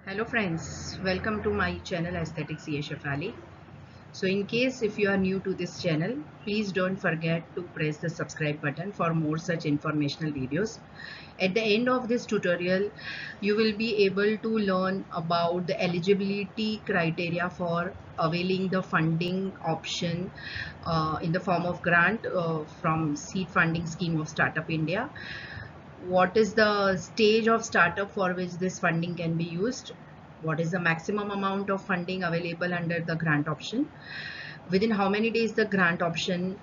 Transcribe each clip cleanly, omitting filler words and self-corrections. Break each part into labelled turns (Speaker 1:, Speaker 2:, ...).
Speaker 1: Hello friends, welcome to my channel I CA Shefaali. So in case if you are new to this channel, please don't forget to press the subscribe button for more such informational videos. At the end of this tutorial, you will be able to learn about the eligibility criteria for availing the funding option in the form of grant from seed funding scheme of Startup India. What is the stage of startup for which this funding can be used? What is the maximum amount of funding available under the grant option? Within how many days the grant option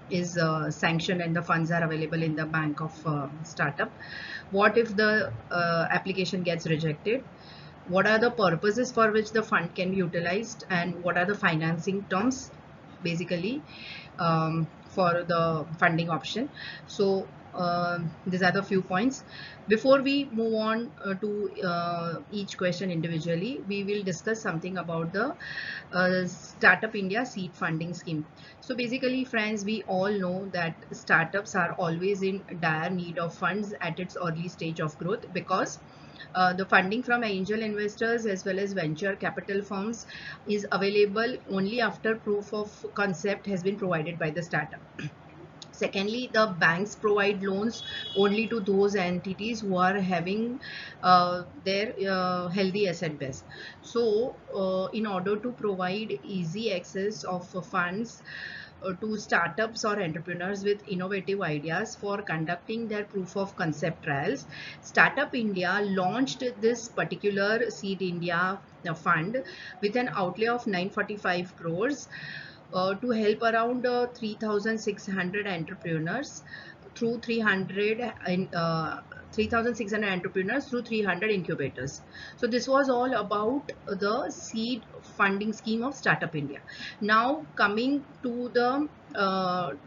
Speaker 1: is sanctioned and the funds are available in the bank of startup? What if the application gets rejected? What are the purposes for which the fund can be utilized, and what are the financing terms basically for the funding option? So these are the few points. Before we move on to each question individually, we will discuss something about the Startup India seed funding scheme. So basically friends, we all know that startups are always in dire need of funds at its early stage of growth, because the funding from angel investors as well as venture capital firms is available only after proof of concept has been provided by the startup. Secondly, the banks provide loans only to those entities who are having their healthy asset base. So, in order to provide easy access of funds to startups or entrepreneurs with innovative ideas for conducting their proof of concept trials, Startup India launched this particular Seed India fund with an outlay of 945 crores to help around 3,600 entrepreneurs through 3,600 entrepreneurs through 300 incubators. So this was all about the seed funding scheme of Startup India. Now coming to the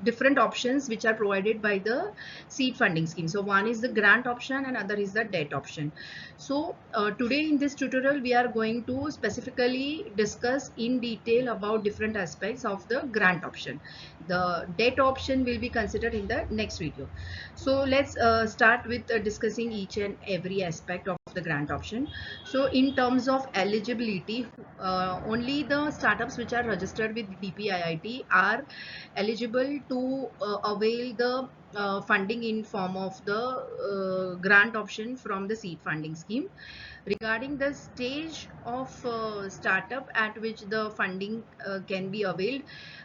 Speaker 1: different options which are provided by the seed funding scheme. So one is the grant option and other is the debt option. So today in this tutorial we are going to specifically discuss in detail about different aspects of the grant option. The debt option will be considered in the next video. So let's start with discussing each and every aspect of the grant option. So in terms of eligibility, only the startups which are registered with DPIIT are eligible to avail the funding in form of the grant option from the seed funding scheme. Regarding the stage of startup at which the funding can be availed,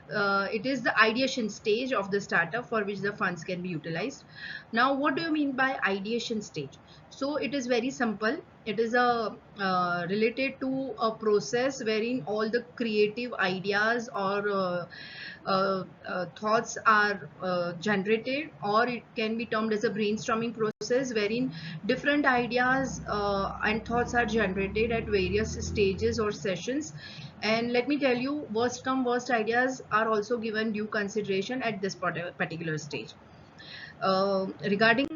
Speaker 1: it is the ideation stage of the startup for which the funds can be utilized. Now, what do you mean by ideation stage? So it is very simple. It is a related to a process wherein all the creative ideas or thoughts are generated, or it can be termed as a brainstorming process wherein different ideas and thoughts are generated at various stages or sessions. And let me tell you, worst come worst ideas are also given due consideration at this particular stage. Regarding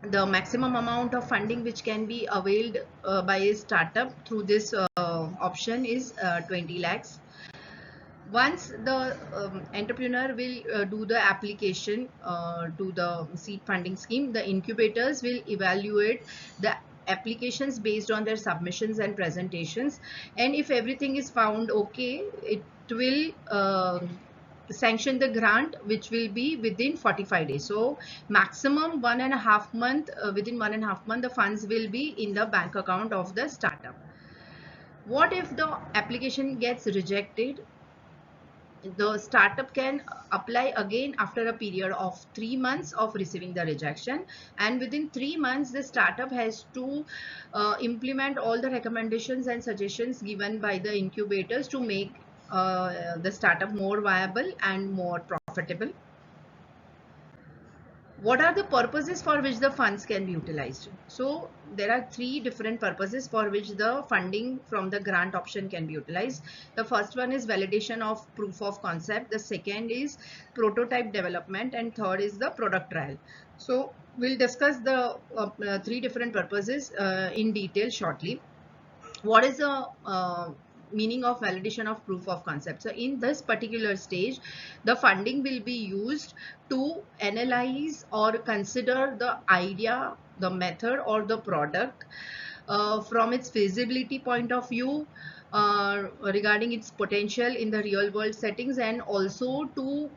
Speaker 1: the maximum amount of funding which can be availed by a startup through this option is 20 lakhs. Once the entrepreneur will do the application to the seed funding scheme, the incubators will evaluate the applications based on their submissions and presentations, and if everything is found okay, it will sanction the grant, which will be within 45 days. So maximum 1.5 month, within 1.5 month the funds will be in the bank account of the startup. What if the application gets rejected? The startup can apply again after a period of 3 months of receiving the rejection, and within 3 months the startup has to implement all the recommendations and suggestions given by the incubators to make the startup more viable and more profitable. What are the purposes for which the funds can be utilized? So there are three different purposes for which the funding from the grant option can be utilized. The first one is validation of proof of concept. The second is prototype development, and third is the product trial. So we'll discuss the three different purposes in detail shortly. What is the meaning of validation of proof of concept? So in this particular stage, the funding will be used to analyze or consider the idea, the method or the product from its feasibility point of view, regarding its potential in the real world settings, and also to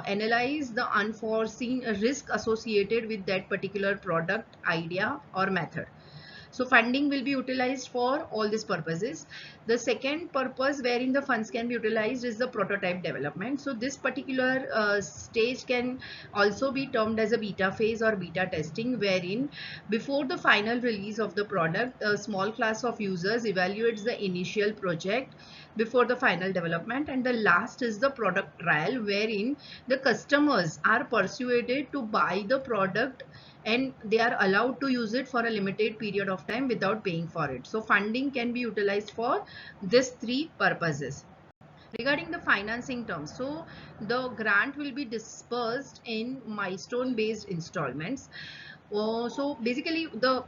Speaker 1: analyze the unforeseen risk associated with that particular product, idea or method. So funding will be utilized for all these purposes. The second purpose wherein the funds can be utilized is the prototype development. So this particular stage can also be termed as a beta phase or beta testing, wherein before the final release of the product, a small class of users evaluates the initial project before the final development. And the last is the product trial, wherein the customers are persuaded to buy the product and they are allowed to use it for a limited period of time without paying for it. So funding can be utilized for these three purposes. Regarding the financing terms, so the grant will be dispersed in milestone based installments. So basically the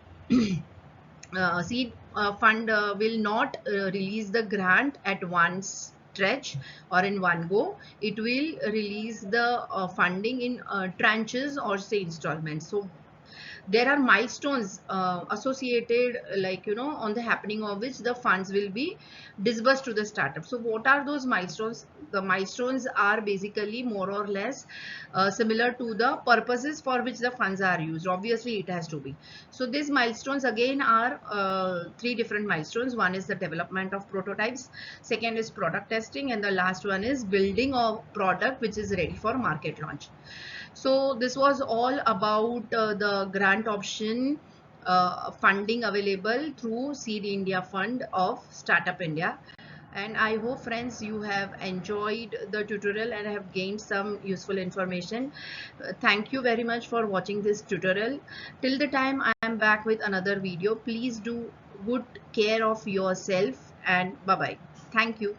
Speaker 1: seed fund will not release the grant at one stretch or in one go. It will release the funding in tranches or say installments. So there are milestones associated, like on the happening of which the funds will be disbursed to the startup. So what are those milestones? The milestones are basically more or less similar to the purposes for which the funds are used. Obviously it has to be. So these milestones again are three different milestones. One is the development of prototypes, second is product testing, and the last one is building of product which is ready for market launch. So this was all about the grant option funding available through Seed India Fund of Startup India. And I hope friends you have enjoyed the tutorial and have gained some useful information. Thank you very much for watching this tutorial. Till the time I am back with another video, please do good care of yourself and bye bye. Thank you.